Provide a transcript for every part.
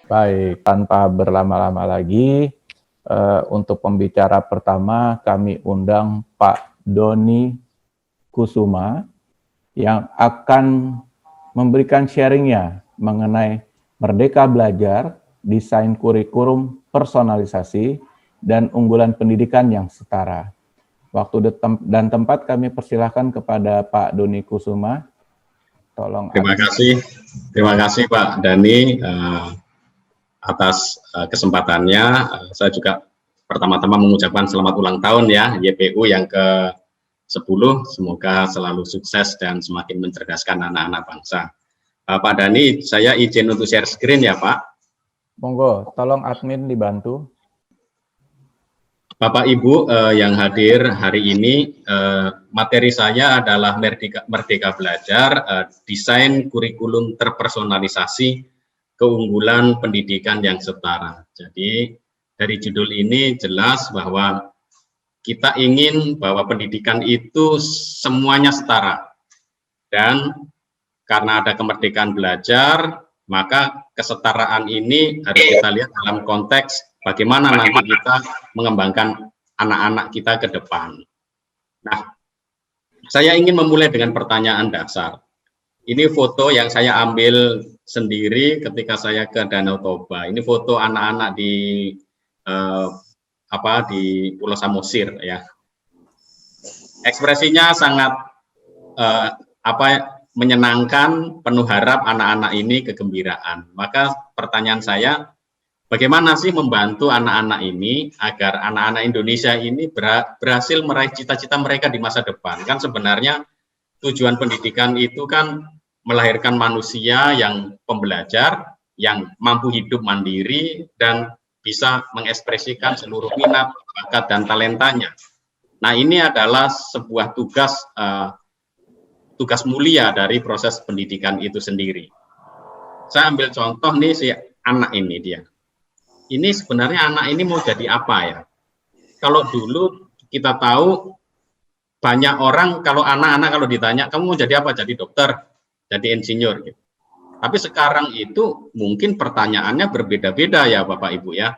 Baik, tanpa berlama-lama lagi, untuk pembicara pertama kami undang Pak Doni Kusuma yang akan memberikan sharingnya mengenai Merdeka Belajar, desain kurikulum personalisasi, dan unggulan pendidikan yang setara. Waktu dan tempat kami persilahkan kepada Pak Doni Kusuma. Tolong. Terima kasih Pak Dani atas kesempatannya. Saya juga pertama-tama mengucapkan selamat ulang tahun ya YPU yang ke-10. Semoga selalu sukses dan semakin mencerdaskan anak-anak bangsa. Pak Dani, saya izin untuk share screen ya Pak. Monggo, tolong admin dibantu. Bapak Ibu yang hadir hari ini, materi saya adalah Merdeka Belajar, desain kurikulum terpersonalisasi, keunggulan pendidikan yang setara. Jadi dari judul ini jelas bahwa kita ingin bahwa pendidikan itu semuanya setara. Dan karena ada kemerdekaan belajar, maka kesetaraan ini harus kita lihat dalam konteks bagaimana nanti kita mengembangkan anak-anak kita ke depan. Nah, saya ingin memulai dengan pertanyaan dasar. Ini foto yang saya ambil sendiri ketika saya ke Danau Toba. Ini foto anak-anak di di Pulau Samosir ya. Ekspresinya sangat menyenangkan, penuh harap anak-anak ini kegembiraan. Maka pertanyaan saya, bagaimana sih membantu anak-anak ini agar anak-anak Indonesia ini berhasil meraih cita-cita mereka di masa depan? Kan sebenarnya tujuan pendidikan itu kan melahirkan manusia yang pembelajar, yang mampu hidup mandiri, dan bisa mengekspresikan seluruh minat, bakat, dan talentanya. Nah, ini adalah sebuah tugas mulia dari proses pendidikan itu sendiri. Saya ambil contoh nih si anak ini dia. Ini sebenarnya anak ini mau jadi apa ya? Kalau dulu kita tahu banyak orang kalau anak-anak kalau ditanya kamu mau jadi apa? Jadi dokter, jadi insinyur gitu. Tapi sekarang itu mungkin pertanyaannya berbeda-beda ya Bapak Ibu ya.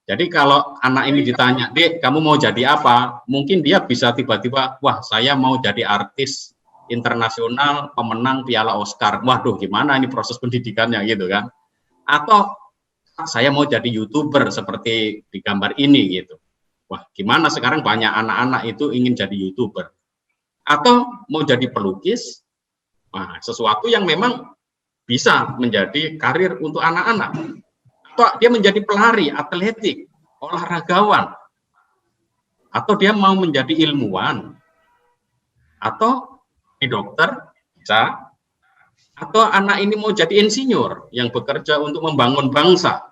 Jadi kalau anak ini ditanya, "Dek, kamu mau jadi apa?" Mungkin dia bisa tiba-tiba, "Wah, saya mau jadi artis internasional pemenang Piala Oscar." Waduh, gimana ini proses pendidikannya gitu kan? Atau saya mau jadi YouTuber seperti di gambar ini gitu. Wah, gimana sekarang banyak anak-anak itu ingin jadi YouTuber. Atau mau jadi pelukis, nah, sesuatu yang memang bisa menjadi karir untuk anak-anak. Atau dia menjadi pelari, atletik, olahragawan. Atau dia mau menjadi ilmuwan. Atau dokter, bisa. Atau anak ini mau jadi insinyur yang bekerja untuk membangun bangsa.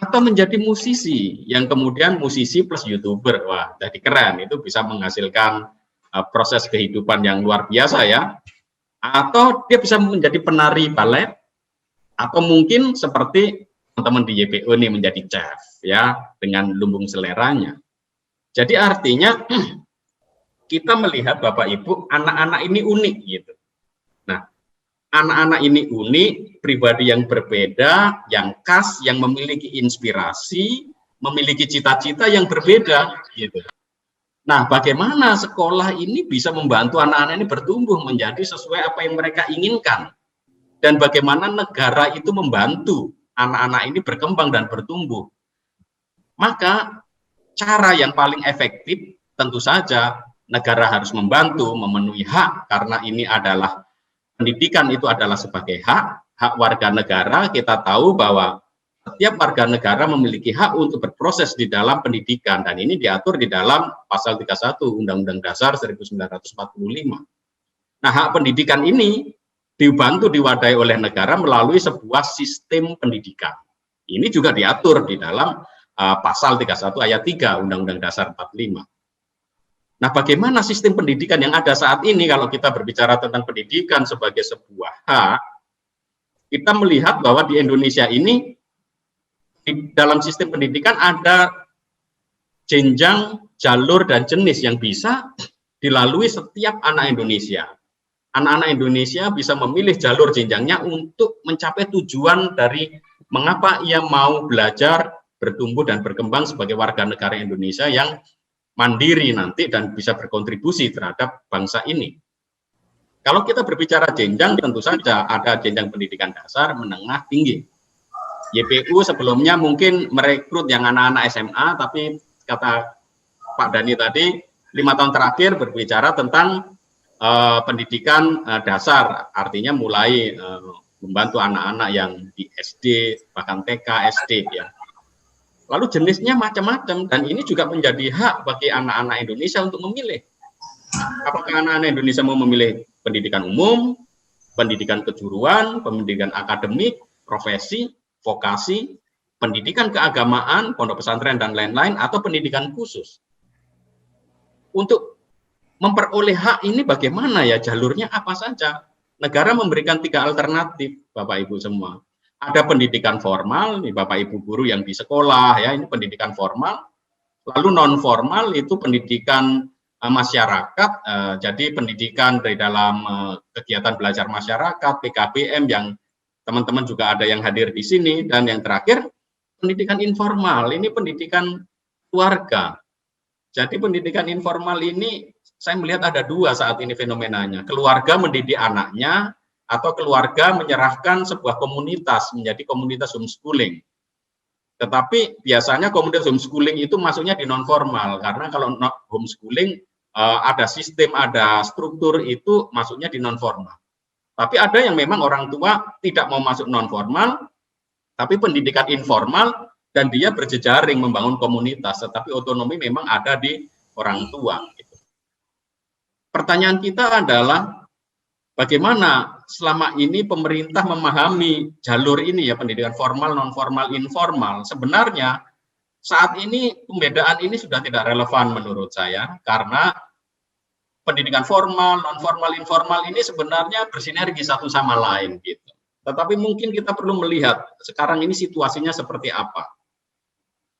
Atau menjadi musisi yang kemudian musisi plus YouTuber. Wah, jadi keren, itu bisa menghasilkan proses kehidupan yang luar biasa ya. Atau dia bisa menjadi penari balet, atau mungkin seperti teman-teman di YPU ini menjadi chef ya dengan lumbung seleranya. Jadi artinya kita melihat Bapak Ibu anak-anak ini unik gitu. Nah, anak-anak ini unik, pribadi yang berbeda, yang khas, yang memiliki inspirasi, memiliki cita-cita yang berbeda gitu. Nah, bagaimana sekolah ini bisa membantu anak-anak ini bertumbuh menjadi sesuai apa yang mereka inginkan? Dan bagaimana negara itu membantu anak-anak ini berkembang dan bertumbuh? Maka cara yang paling efektif tentu saja negara harus membantu memenuhi hak, karena ini adalah pendidikan itu adalah sebagai hak warga negara. Kita tahu bahwa setiap warga negara memiliki hak untuk berproses di dalam pendidikan, dan ini diatur di dalam pasal 31 Undang-Undang Dasar 1945. Nah, hak pendidikan ini dibantu diwadahi oleh negara melalui sebuah sistem pendidikan. Ini juga diatur di dalam pasal 31 ayat 3 Undang-Undang Dasar 45. Nah, bagaimana sistem pendidikan yang ada saat ini kalau kita berbicara tentang pendidikan sebagai sebuah hak, kita melihat bahwa di Indonesia ini di dalam sistem pendidikan ada jenjang, jalur, dan jenis yang bisa dilalui setiap anak Indonesia. Anak-anak Indonesia bisa memilih jalur jenjangnya untuk mencapai tujuan dari mengapa ia mau belajar, bertumbuh dan berkembang sebagai warga negara Indonesia yang mandiri nanti dan bisa berkontribusi terhadap bangsa ini. Kalau kita berbicara jenjang, tentu saja ada jenjang pendidikan dasar, menengah, tinggi. YPU sebelumnya mungkin merekrut yang anak-anak SMA, tapi kata Pak Dhani tadi, 5 tahun terakhir berbicara tentang pendidikan dasar, artinya mulai membantu anak-anak yang di SD, bahkan TK, SD ya. Lalu jenisnya macam-macam, dan ini juga menjadi hak bagi anak-anak Indonesia untuk memilih. Apakah anak-anak Indonesia mau memilih pendidikan umum, pendidikan kejuruan, pendidikan akademik, profesi, vokasi, pendidikan keagamaan, pondok pesantren dan lain-lain, atau pendidikan khusus. Untuk memperoleh hak ini bagaimana ya, jalurnya apa saja? Negara memberikan 3 alternatif, Bapak Ibu semua. Ada pendidikan formal, nih Bapak Ibu guru yang di sekolah ya, ini pendidikan formal. Lalu non formal itu pendidikan masyarakat, jadi pendidikan dari dalam kegiatan belajar masyarakat, PKBM yang teman-teman juga ada yang hadir di sini, dan yang terakhir pendidikan informal, ini pendidikan keluarga. Jadi pendidikan informal ini saya melihat ada 2 saat ini fenomenanya, keluarga mendidik anaknya, atau keluarga menyerahkan sebuah komunitas menjadi komunitas homeschooling. Tetapi biasanya komunitas homeschooling itu masuknya di non formal, karena kalau homeschooling ada sistem, ada struktur, itu masuknya di non formal. Tapi ada yang memang orang tua tidak mau masuk non formal, tapi pendidikan informal, dan dia berjejaring membangun komunitas, tetapi otonomi memang ada di orang tua. Pertanyaan kita adalah bagaimana selama ini pemerintah memahami jalur ini ya, pendidikan formal, non formal, informal. Sebenarnya saat ini pembedaan ini sudah tidak relevan menurut saya, karena pendidikan formal, non formal, informal ini sebenarnya bersinergi satu sama lain gitu. Tetapi mungkin kita perlu melihat sekarang ini situasinya seperti apa.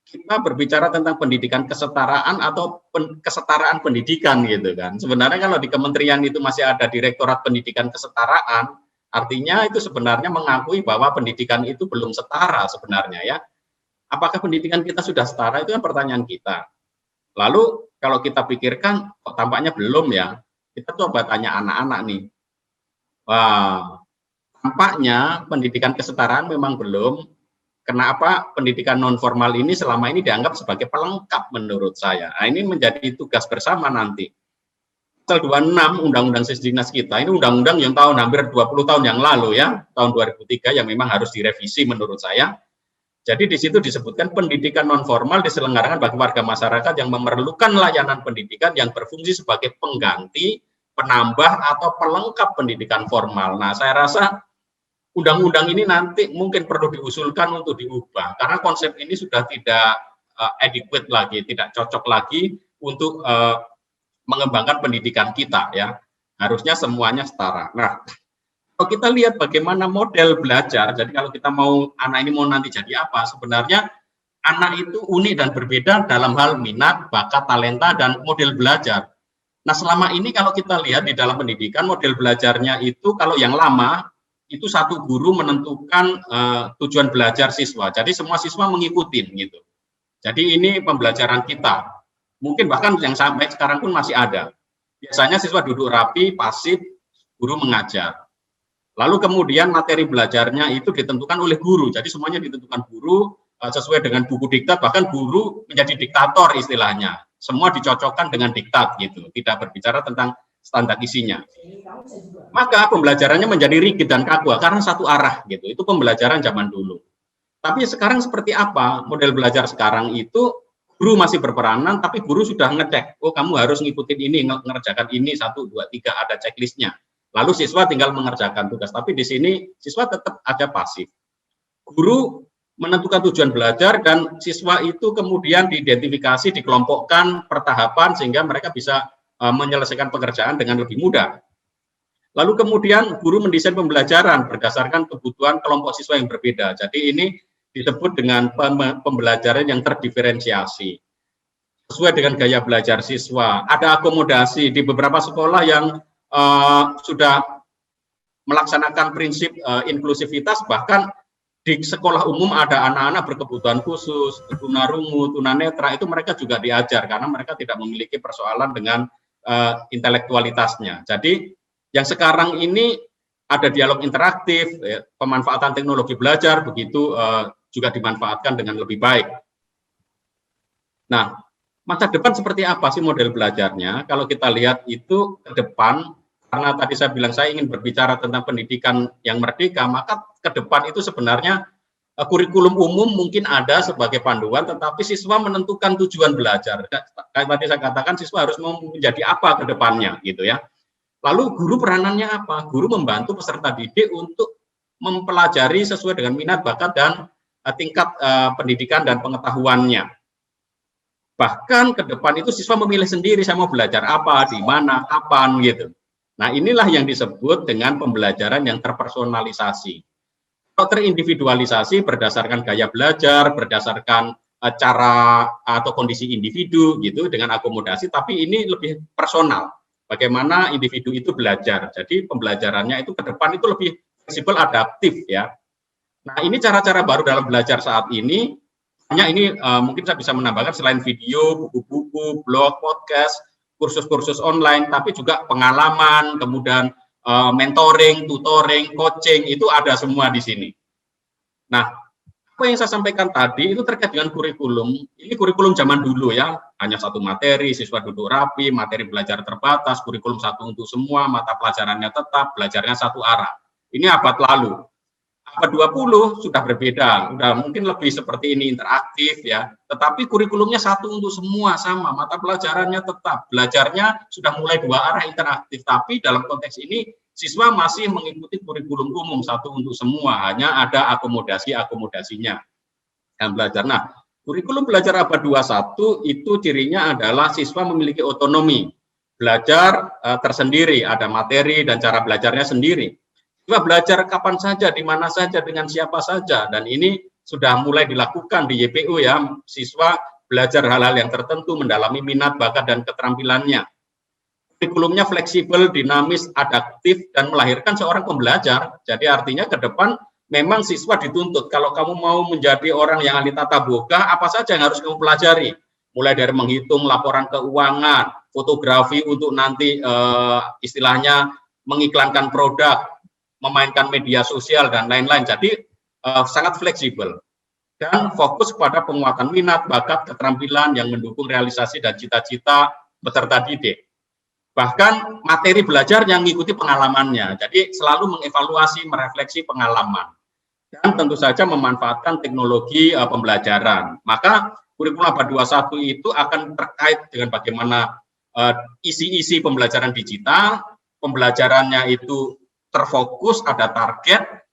Kita berbicara tentang pendidikan kesetaraan atau kesetaraan pendidikan gitu kan. Sebenarnya kalau di kementerian itu masih ada Direktorat Pendidikan Kesetaraan, artinya itu sebenarnya mengakui bahwa pendidikan itu belum setara sebenarnya ya. Apakah pendidikan kita sudah setara, itu kan pertanyaan kita. Lalu kalau kita pikirkan kok tampaknya belum ya, kita coba tanya anak-anak nih. Wah, tampaknya pendidikan kesetaraan memang belum. Kenapa pendidikan non formal ini selama ini dianggap sebagai pelengkap menurut saya. Nah, ini menjadi tugas bersama nanti. Pasal 26 Undang-Undang Sisdiknas kita, ini undang-undang yang tahun hampir 20 tahun yang lalu ya, tahun 2003 yang memang harus direvisi menurut saya. Jadi di situ disebutkan pendidikan non formal diselenggarakan bagi warga masyarakat yang memerlukan layanan pendidikan yang berfungsi sebagai pengganti, penambah atau pelengkap pendidikan formal. Nah, saya rasa undang-undang ini nanti mungkin perlu diusulkan untuk diubah, karena konsep ini sudah tidak adequate lagi, tidak cocok lagi untuk mengembangkan pendidikan kita ya. Harusnya semuanya setara. Nah, kalau kita lihat bagaimana model belajar, jadi kalau kita mau anak ini mau nanti jadi apa, sebenarnya anak itu unik dan berbeda dalam hal minat, bakat, talenta, dan model belajar. Nah, selama ini kalau kita lihat di dalam pendidikan, model belajarnya itu kalau yang lama, itu satu guru menentukan tujuan belajar siswa. Jadi semua siswa mengikuti gitu. Jadi ini pembelajaran kita. Mungkin bahkan yang sampai sekarang pun masih ada. Biasanya siswa duduk rapi, pasif, guru mengajar. Lalu kemudian materi belajarnya itu ditentukan oleh guru. Jadi semuanya ditentukan guru sesuai dengan buku diktat, bahkan guru menjadi diktator istilahnya. Semua dicocokkan dengan diktat gitu. Tidak berbicara tentang standar isinya. Maka pembelajarannya menjadi rigid dan kaku karena satu arah gitu. Itu pembelajaran zaman dulu. Tapi sekarang seperti apa? Model belajar sekarang itu guru masih berperanan, tapi guru sudah ngecek. Oh, kamu harus ngikutin ini, mengerjakan ini 1, 2, 3, ada checklistnya. Lalu siswa tinggal mengerjakan tugas. Tapi di sini siswa tetap ada pasif. Guru menentukan tujuan belajar dan siswa itu kemudian diidentifikasi, dikelompokkan per tahapan sehingga mereka bisa menyelesaikan pekerjaan dengan lebih mudah. Lalu kemudian guru mendesain pembelajaran berdasarkan kebutuhan kelompok siswa yang berbeda. Jadi ini disebut dengan pembelajaran yang terdiferensiasi. Sesuai dengan gaya belajar siswa. Ada akomodasi di beberapa sekolah yang sudah melaksanakan prinsip inklusivitas, bahkan di sekolah umum ada anak-anak berkebutuhan khusus, tunarungu, tunanetra, itu mereka juga diajar karena mereka tidak memiliki persoalan dengan intelektualitasnya. Jadi yang sekarang ini ada dialog interaktif, ya, pemanfaatan teknologi belajar begitu juga dimanfaatkan dengan lebih baik. Nah, masa depan seperti apa sih model belajarnya? Kalau kita lihat itu ke depan, karena tadi saya bilang saya ingin berbicara tentang pendidikan yang merdeka, maka ke depan itu sebenarnya kurikulum umum mungkin ada sebagai panduan, tetapi siswa menentukan tujuan belajar. Kayak tadi saya katakan, siswa harus menjadi apa ke depannya, gitu ya. Lalu guru peranannya apa? Guru membantu peserta didik untuk mempelajari sesuai dengan minat, bakat, dan tingkat pendidikan dan pengetahuannya. Bahkan ke depan itu siswa memilih sendiri, saya mau belajar apa, di mana, kapan, gitu. Nah, inilah yang disebut dengan pembelajaran yang terpersonalisasi. Kalau terindividualisasi berdasarkan gaya belajar, berdasarkan cara atau kondisi individu gitu dengan akomodasi, tapi ini lebih personal. Bagaimana individu itu belajar. Jadi pembelajarannya itu ke depan itu lebih fleksibel, adaptif ya. Nah, ini cara-cara baru dalam belajar saat ini. Hanya ini mungkin saya bisa menambahkan selain video, buku-buku, blog, podcast, kursus-kursus online, tapi juga pengalaman, kemudian mentoring, tutoring, coaching, itu ada semua di sini. Nah, apa yang saya sampaikan tadi itu terkait dengan kurikulum. Ini kurikulum zaman dulu ya, hanya satu materi, siswa duduk rapi, materi belajar terbatas, kurikulum satu untuk semua, mata pelajarannya tetap, belajarnya satu arah. Ini abad lalu. Abad 20 sudah berbeda, sudah mungkin lebih seperti ini, interaktif ya, tetapi kurikulumnya satu untuk semua, sama, mata pelajarannya tetap, belajarnya sudah mulai dua arah interaktif, tapi dalam konteks ini siswa masih mengikuti kurikulum umum satu untuk semua, hanya ada akomodasinya dan belajar. Nah, kurikulum belajar abad 21 itu cirinya adalah siswa memiliki otonomi, belajar tersendiri, ada materi dan cara belajarnya sendiri. Siswa belajar kapan saja, di mana saja, dengan siapa saja, dan ini sudah mulai dilakukan di YPU ya, siswa belajar hal-hal yang tertentu, mendalami minat, bakat, dan keterampilannya. Kurikulumnya fleksibel, dinamis, adaptif, dan melahirkan seorang pembelajar. Jadi artinya ke depan memang siswa dituntut, kalau kamu mau menjadi orang yang ahli tata boga, apa saja yang harus kamu pelajari? Mulai dari menghitung laporan keuangan, fotografi untuk nanti istilahnya mengiklankan produk, memainkan media sosial, dan lain-lain. Jadi sangat fleksibel. Dan fokus pada penguatan minat, bakat, keterampilan yang mendukung realisasi dan cita-cita peserta didik. Bahkan materi belajar yang mengikuti pengalamannya. Jadi selalu mengevaluasi, merefleksi pengalaman. Dan tentu saja memanfaatkan teknologi pembelajaran. Maka kurikulum abad 21 itu akan terkait dengan bagaimana isi-isi pembelajaran digital, pembelajarannya itu terfokus, ada target,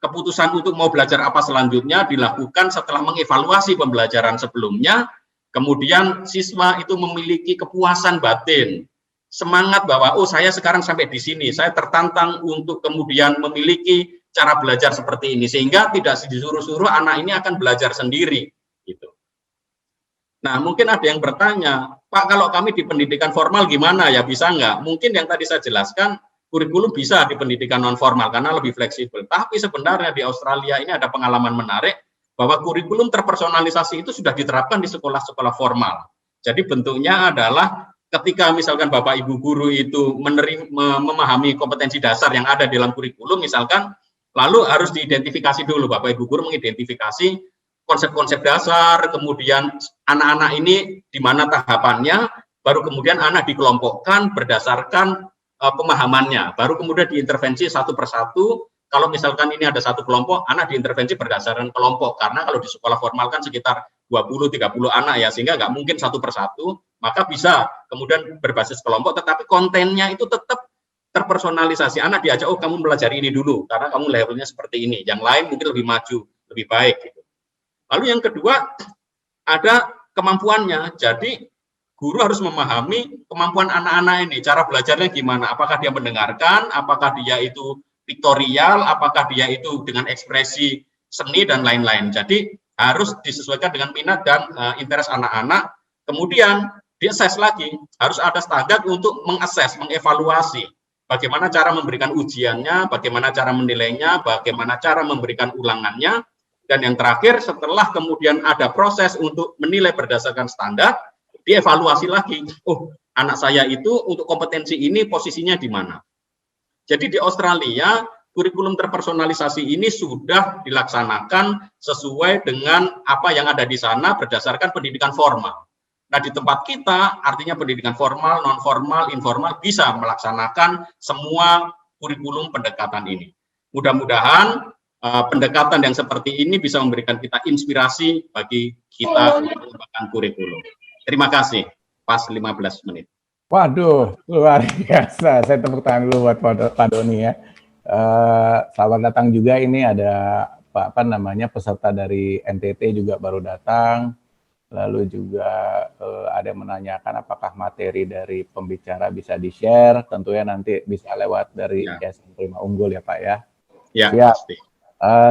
keputusan untuk mau belajar apa selanjutnya dilakukan setelah mengevaluasi pembelajaran sebelumnya, kemudian siswa itu memiliki kepuasan batin, semangat bahwa, oh saya sekarang sampai di sini, saya tertantang untuk kemudian memiliki cara belajar seperti ini, sehingga tidak disuruh-suruh anak ini akan belajar sendiri. Gitu. Nah, mungkin ada yang bertanya, Pak, kalau kami di pendidikan formal gimana ya, bisa nggak? Mungkin yang tadi saya jelaskan, kurikulum bisa di pendidikan non formal karena lebih fleksibel. Tapi sebenarnya di Australia ini ada pengalaman menarik bahwa kurikulum terpersonalisasi itu sudah diterapkan di sekolah-sekolah formal. Jadi bentuknya adalah ketika misalkan Bapak Ibu guru itu memahami kompetensi dasar yang ada di dalam kurikulum misalkan, lalu harus diidentifikasi dulu, Bapak Ibu guru mengidentifikasi konsep-konsep dasar, kemudian anak-anak ini di mana tahapannya, baru kemudian anak dikelompokkan berdasarkan pemahamannya, baru kemudian diintervensi satu persatu. Kalau misalkan ini ada satu kelompok, anak diintervensi berdasarkan kelompok, karena kalau di sekolah formal kan sekitar 20-30 anak ya, sehingga nggak mungkin satu persatu, maka bisa kemudian berbasis kelompok, tetapi kontennya itu tetap terpersonalisasi. Anak diajak, oh kamu pelajari ini dulu, karena kamu levelnya seperti ini, yang lain mungkin lebih maju, lebih baik. Gitu. Lalu yang kedua, ada kemampuannya, jadi guru harus memahami kemampuan anak-anak ini, cara belajarnya gimana, apakah dia mendengarkan, apakah dia itu piktorial, apakah dia itu dengan ekspresi seni, dan lain-lain. Jadi harus disesuaikan dengan minat dan interest anak-anak, kemudian diakses lagi, harus ada standar untuk mengakses, mengevaluasi. bagaimana cara memberikan ujiannya, bagaimana cara menilainya, bagaimana cara memberikan ulangannya, dan yang terakhir setelah kemudian ada proses untuk menilai berdasarkan standar, dievaluasi lagi. Oh, anak saya itu untuk kompetensi ini posisinya di mana. Jadi di Australia, kurikulum terpersonalisasi ini sudah dilaksanakan sesuai dengan apa yang ada di sana berdasarkan pendidikan formal. Nah, di tempat kita, artinya pendidikan formal, non-formal, informal, bisa melaksanakan semua kurikulum pendekatan ini. Mudah-mudahan pendekatan yang seperti ini bisa memberikan kita inspirasi bagi kita untuk mengembangkan kurikulum. Terima kasih, pas 15 menit. Waduh, luar biasa. Saya tepuk tangan dulu buat Pak Doni ya. Selamat datang juga, ini ada apa namanya peserta dari NTT juga baru datang. Lalu juga ada yang menanyakan apakah materi dari pembicara bisa di-share. Tentunya nanti bisa lewat dari Yayasan Prima Unggul ya Pak ya. Ya, siap. pasti.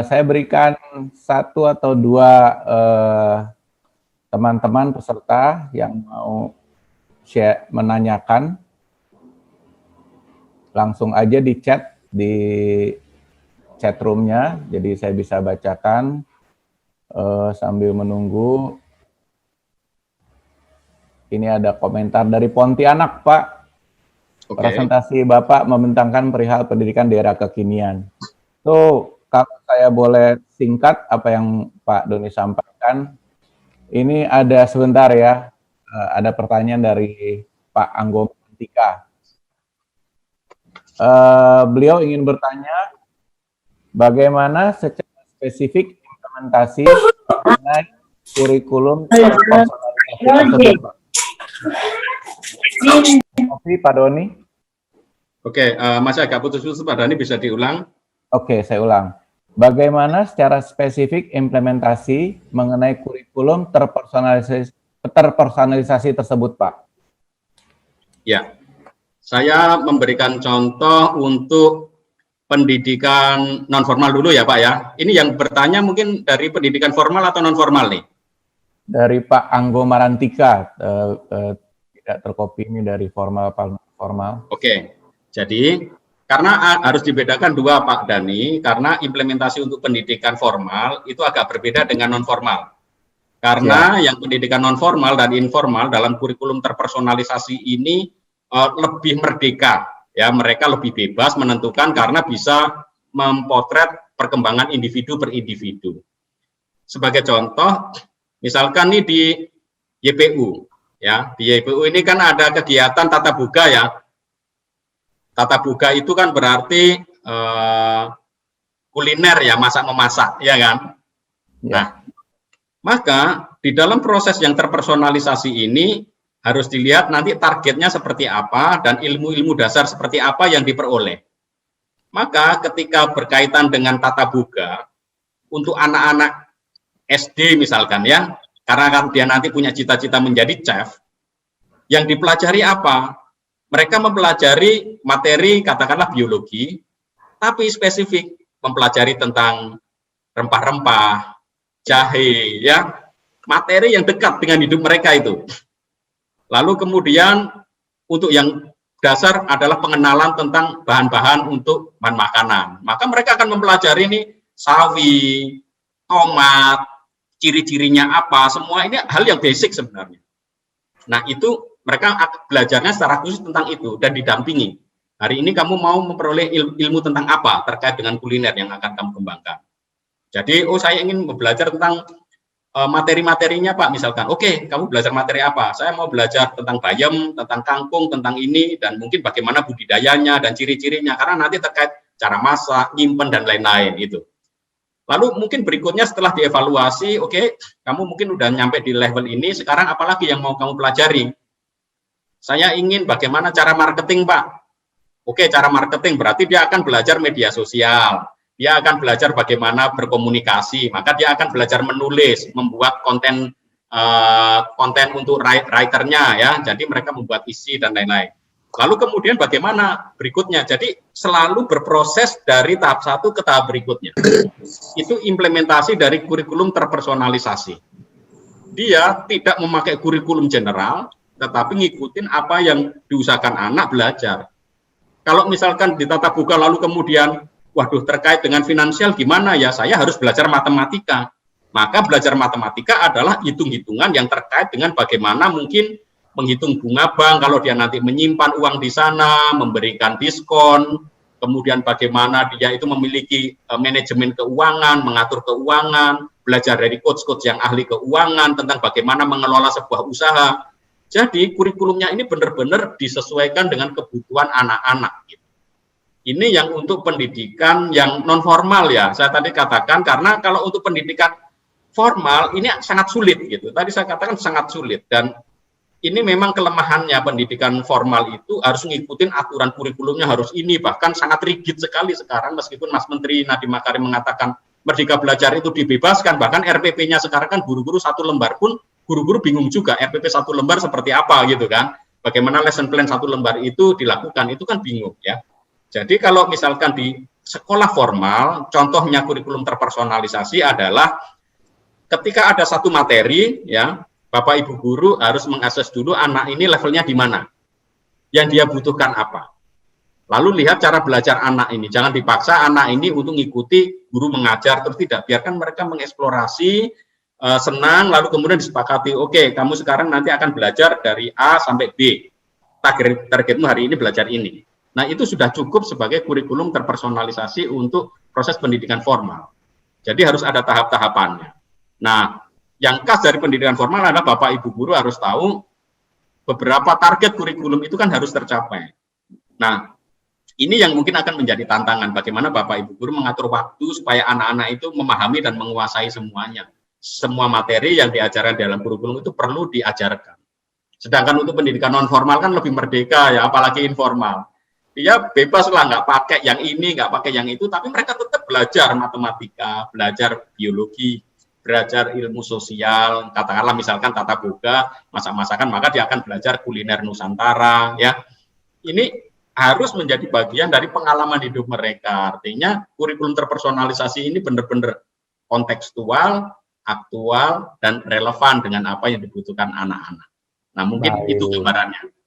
Saya berikan 1 atau 2 teman-teman peserta yang mau share, menanyakan, langsung aja di chat, di chat room-nya, jadi saya bisa bacakan sambil menunggu. Ini ada komentar dari Pontianak, Pak. Presentasi Bapak membentangkan perihal pendidikan di era kekinian. So, kalau saya boleh singkat apa yang Pak Doni sampaikan, ini ada sebentar ya, ada pertanyaan dari Pak Anggo Mantika. Beliau ingin bertanya, bagaimana secara spesifik implementasi mengenai kurikulum terpersonalisasi tersebut, Pak? Pak Doni? Oke, masih agak putus-putus, Pak Doni, bisa diulang? Oke, saya ulang. Bagaimana secara spesifik implementasi mengenai kurikulum terpersonalisasi tersebut, Pak? Ya, saya memberikan contoh untuk pendidikan non-formal dulu ya, Pak ya. Ini yang bertanya mungkin dari pendidikan formal atau non-formal nih? Dari Pak Anggo Marantika, tidak terkopi ini dari formal apa non-formal. Oke, jadi karena harus dibedakan 2 Pak Dani, karena implementasi untuk pendidikan formal itu agak berbeda dengan non-formal. Karena yang pendidikan non-formal dan informal dalam kurikulum terpersonalisasi ini lebih merdeka, ya, mereka lebih bebas menentukan karena bisa mempotret perkembangan individu per individu. Sebagai contoh, misalkan nih di YPU, ya, di YPU ini kan ada kegiatan tata buka ya. Tata buka itu kan berarti kuliner ya, masak-memasak, ya kan? Ya. Nah, maka di dalam proses yang terpersonalisasi ini harus dilihat nanti targetnya seperti apa dan ilmu-ilmu dasar seperti apa yang diperoleh. Maka ketika berkaitan dengan tata buka, untuk anak-anak SD misalkan ya, karena kan dia nanti punya cita-cita menjadi chef, yang dipelajari apa? Mereka mempelajari materi katakanlah biologi, tapi spesifik mempelajari tentang rempah-rempah, jahe, ya, materi yang dekat dengan hidup mereka itu. Lalu kemudian untuk yang dasar adalah pengenalan tentang bahan-bahan untuk bahan makanan. Maka mereka akan mempelajari ini sawi, tomat, ciri-cirinya apa, semua ini hal yang basic sebenarnya. Nah itu mereka belajarnya secara khusus tentang itu dan didampingi. Hari ini kamu mau memperoleh ilmu tentang apa terkait dengan kuliner yang akan kamu kembangkan. Jadi, oh saya ingin belajar tentang materi-materinya Pak, misalkan. Oke, kamu belajar materi apa? Saya mau belajar tentang bayam, tentang kangkung, tentang ini, dan mungkin bagaimana budidayanya dan ciri-cirinya. Karena nanti terkait cara masak, nyimpen, dan lain-lain itu. Lalu mungkin berikutnya setelah dievaluasi, oke, kamu mungkin udah nyampe di level ini, sekarang apalagi yang mau kamu pelajari? Saya ingin bagaimana cara marketing, Pak. Oke, cara marketing berarti dia akan belajar media sosial, dia akan belajar bagaimana berkomunikasi, maka dia akan belajar menulis, membuat konten untuk writernya ya. Jadi mereka membuat isi dan lain-lain. Lalu kemudian bagaimana berikutnya? Jadi selalu berproses dari tahap 1 ke tahap berikutnya. Itu implementasi dari kurikulum terpersonalisasi. Dia tidak memakai kurikulum general, tetapi ngikutin apa yang diusahakan anak belajar. Kalau misalkan ditatap muka lalu kemudian, waduh terkait dengan finansial gimana ya, saya harus belajar matematika. Maka belajar matematika adalah hitung-hitungan yang terkait dengan bagaimana mungkin menghitung bunga bank kalau dia nanti menyimpan uang di sana, memberikan diskon, kemudian bagaimana dia itu memiliki manajemen keuangan, mengatur keuangan, belajar dari coach-coach yang ahli keuangan tentang bagaimana mengelola sebuah usaha. Jadi kurikulumnya ini benar-benar disesuaikan dengan kebutuhan anak-anak. Ini yang untuk pendidikan yang non formal ya, saya tadi katakan, karena kalau untuk pendidikan formal ini sangat sulit gitu. Tadi saya katakan sangat sulit, dan ini memang kelemahannya pendidikan formal itu harus ngikutin aturan kurikulumnya harus ini, bahkan sangat rigid sekali sekarang, meskipun Mas Menteri Nadiem Makarim mengatakan Merdeka Belajar itu dibebaskan, bahkan RPP-nya sekarang kan guru-guru satu lembar pun guru-guru bingung juga RPP satu lembar seperti apa gitu kan, bagaimana lesson plan satu lembar itu dilakukan, itu kan bingung ya. Jadi kalau misalkan di sekolah formal, contohnya kurikulum terpersonalisasi adalah ketika ada satu materi ya, Bapak Ibu guru harus mengakses dulu anak ini levelnya di mana, yang dia butuhkan apa. Lalu lihat cara belajar anak ini, jangan dipaksa anak ini untuk mengikuti guru mengajar terus, tidak, biarkan mereka mengeksplorasi, senang, lalu kemudian disepakati, oke, kamu sekarang nanti akan belajar dari A sampai B, targetmu hari ini belajar ini. Nah itu sudah cukup sebagai kurikulum terpersonalisasi untuk proses pendidikan formal. Jadi harus ada tahap-tahapannya. Nah, yang khas dari pendidikan formal adalah Bapak Ibu guru harus tahu beberapa target kurikulum itu kan harus tercapai. Nah, ini yang mungkin akan menjadi tantangan bagaimana Bapak Ibu guru mengatur waktu supaya anak-anak itu memahami dan menguasai semuanya. Semua materi yang diajarkan dalam kurikulum itu perlu diajarkan. Sedangkan untuk pendidikan non formal kan lebih merdeka ya, apalagi informal. Dia bebas lah, nggak pakai yang ini, nggak pakai yang itu, tapi mereka tetap belajar matematika, belajar biologi, belajar ilmu sosial, katakanlah misalkan tata boga, masak-masakan, maka dia akan belajar kuliner Nusantara, ya. Ini harus menjadi bagian dari pengalaman hidup mereka. Artinya kurikulum terpersonalisasi ini benar-benar kontekstual, aktual, dan relevan dengan apa yang dibutuhkan anak-anak. Nah, mungkin itu gambarannya.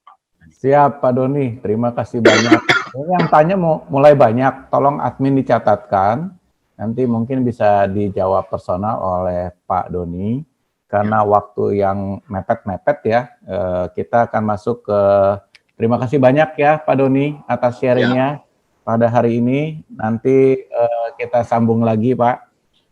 Siap, Pak Doni. Terima kasih banyak. Ini yang tanya mulai banyak. Tolong admin dicatatkan. Nanti mungkin bisa dijawab personal oleh Pak Doni. Karena waktu yang mepet-mepet ya, kita akan masuk ke... Terima kasih banyak ya Pak Doni atas sharingnya pada hari ini. Nanti kita sambung lagi Pak.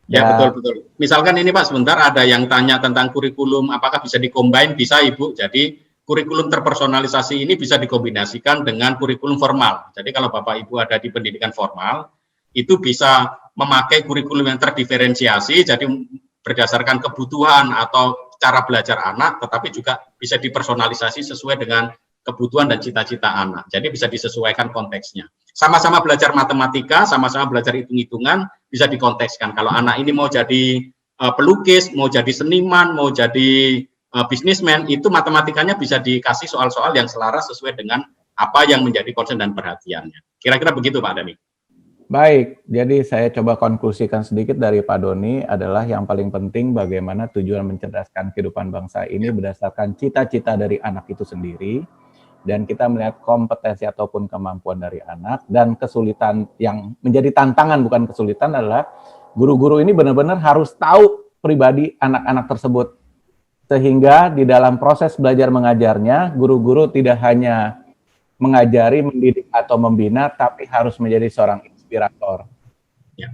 Ya betul-betul. Misalkan ini Pak sebentar ada yang tanya tentang kurikulum, apakah bisa dikombin? Bisa Ibu. Jadi kurikulum terpersonalisasi ini bisa dikombinasikan dengan kurikulum formal. Jadi kalau Bapak Ibu ada di pendidikan formal, itu bisa memakai kurikulum yang terdiferensiasi, jadi berdasarkan kebutuhan atau cara belajar anak, tetapi juga bisa dipersonalisasi sesuai dengan kebutuhan dan cita-cita anak. Jadi bisa disesuaikan konteksnya. Sama-sama belajar matematika, sama-sama belajar hitung-hitungan, bisa dikontekskan. Kalau anak ini mau jadi pelukis, mau jadi seniman, mau jadi bisnismen, itu matematikanya bisa dikasih soal-soal yang selaras sesuai dengan apa yang menjadi concern dan perhatiannya. Kira-kira begitu Pak Dani. Baik, jadi saya coba konklusikan sedikit dari Pak Doni adalah yang paling penting bagaimana tujuan mencerdaskan kehidupan bangsa ini berdasarkan cita-cita dari anak itu sendiri, dan kita melihat kompetensi ataupun kemampuan dari anak, dan kesulitan yang menjadi tantangan bukan kesulitan adalah guru-guru ini benar-benar harus tahu pribadi anak-anak tersebut. Sehingga di dalam proses belajar mengajarnya, guru-guru tidak hanya mengajari, mendidik, atau membina, tapi harus menjadi seorang inspirator. Ya.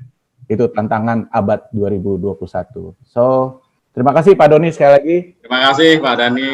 Itu tantangan abad 2021. So, terima kasih Pak Doni sekali lagi. Terima kasih Pak Dani.